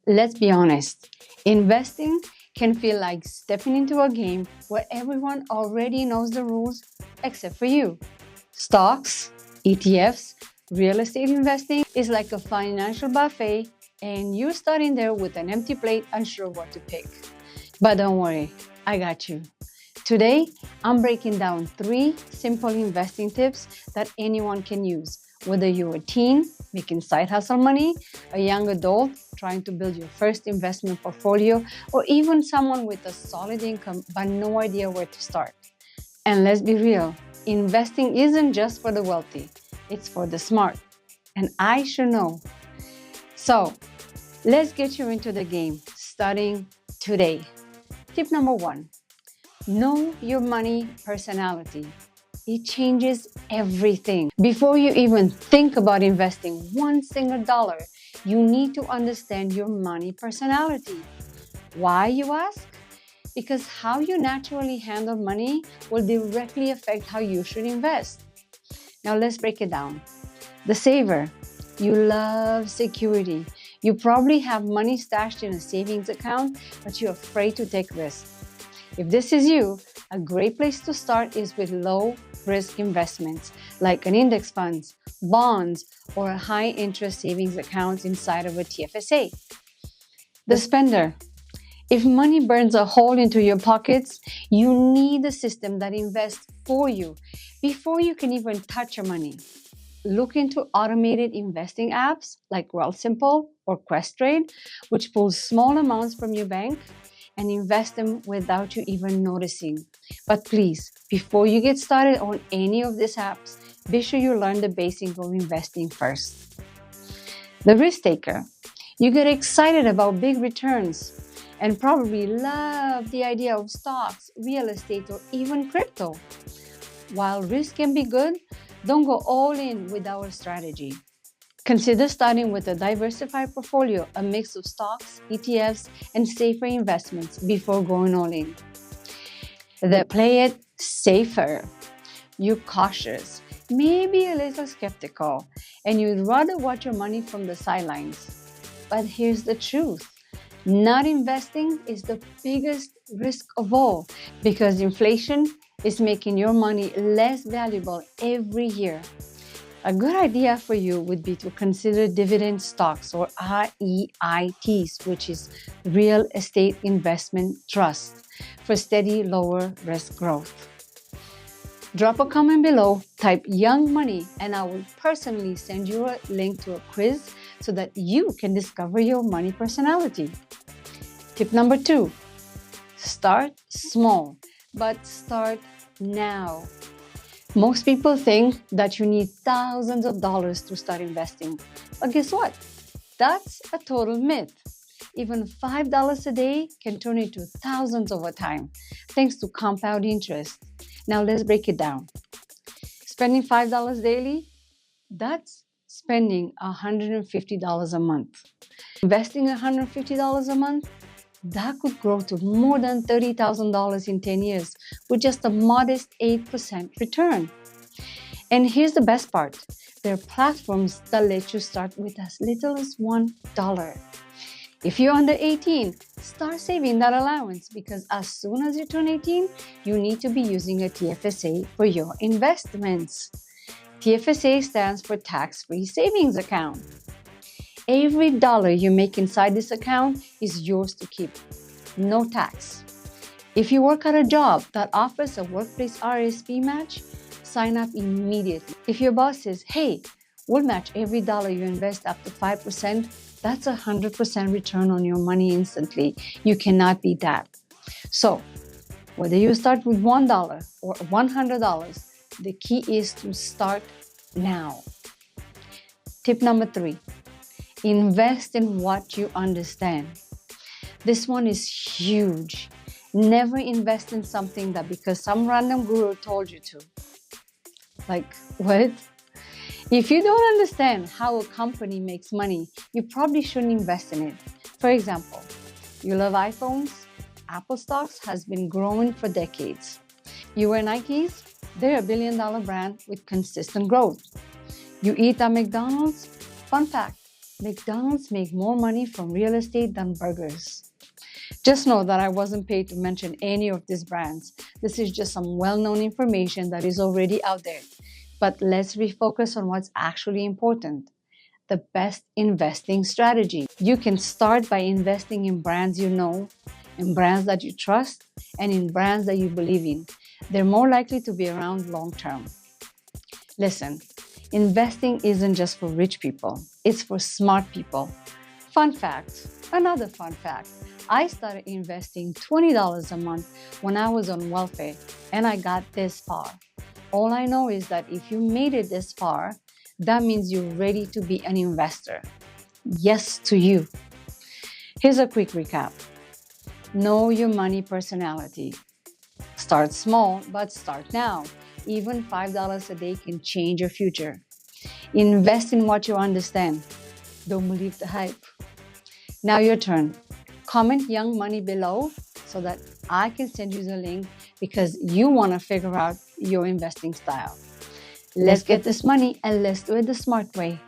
Let's be honest, investing can feel like stepping into a game where everyone already knows the rules except for you. Stocks, ETFs, real estate investing is like a financial buffet, and you're starting there with an empty plate, unsure what to pick. But don't worry, I got you. Today, I'm breaking down 3 simple investing tips that anyone can use, whether you're a teen making side hustle money, a young adult trying to build your first investment portfolio, or even someone with a solid income but no idea where to start. And let's be real, investing isn't just for the wealthy, it's for the smart. And I should know. So, let's get you into the game starting today. Tip number 1. Know your money personality. It changes everything. Before you even think about investing one single dollar, you need to understand your money personality. Why, you ask? Because how you naturally handle money will directly affect how you should invest. Now let's break it down. The saver. You love security. You probably have money stashed in a savings account, but you're afraid to take risks. If this is you, a great place to start is with low-risk investments like an index funds, bonds, or a high-interest savings account inside of a TFSA. The spender. If money burns a hole into your pockets, you need a system that invests for you before you can even touch your money. Look into automated investing apps like Wealthsimple or Questrade, which pulls small amounts from your bank and invest them without you even noticing. But please, before you get started on any of these apps, be sure you learn the basics of investing first. The risk taker. You get excited about big returns and probably love the idea of stocks, real estate, or even crypto. While risk can be good, don't go all in with our strategy. Consider starting with a diversified portfolio, a mix of stocks, ETFs, and safer investments before going all in. The play it safer. You're cautious, maybe a little skeptical, and you'd rather watch your money from the sidelines. But here's the truth. Not investing is the biggest risk of all because inflation is making your money less valuable every year. A good idea for you would be to consider dividend stocks or REITs, which is Real Estate Investment Trust, for steady lower risk growth. Drop a comment below, type Young Money, and I will personally send you a link to a quiz so that you can discover your money personality. Tip number 2, start small, but start now. Most people think that you need thousands of dollars to start investing. But guess what? That's a total myth. Even $5 a day can turn into thousands over time, thanks to compound interest. Now let's break it down. Spending $5 daily, that's spending $150 a month. Investing $150 a month, that could grow to more than $30,000 in 10 years with just a modest 8% return. And here's the best part. There are platforms that let you start with as little as $1. If you're under 18, start saving that allowance because as soon as you turn 18, you need to be using a TFSA for your investments. TFSA stands for Tax-Free Savings Account. Every dollar you make inside this account is yours to keep. No tax. If you work at a job that offers a workplace RSP match, sign up immediately. If your boss says, hey, we'll match every dollar you invest up to 5%, that's 100% return on your money instantly. You cannot beat that. So, whether you start with $1 or $100, the key is to start now. Tip number 3. Invest in what you understand. This one is huge. Never invest in something that because some random guru told you to. Like, what? If you don't understand how a company makes money, you probably shouldn't invest in it. For example, you love iPhones? Apple stocks has been growing for decades. You wear Nikes? They're a billion-dollar brand with consistent growth. You eat at McDonald's? Fun fact, McDonald's make more money from real estate than burgers. Just know that I wasn't paid to mention any of these brands. This is just some well-known information that is already out there. But let's refocus on what's actually important. The best investing strategy. You can start by investing in brands you know, in brands that you trust, and in brands that you believe in. They're more likely to be around long term. Listen, investing isn't just for rich people, it's for smart people. Fun fact, another fun fact. I started investing $20 a month when I was on welfare, and I got this far. All I know is that if you made it this far, that means you're ready to be an investor. Yes to you. Here's a quick recap. Know your money personality. Start small, but start now. Even $5 a day can change your future. Invest in what you understand. Don't believe the hype. Now your turn. Comment Young Money below so that I can send you the link because you want to figure out your investing style. Let's get this money and let's do it the smart way.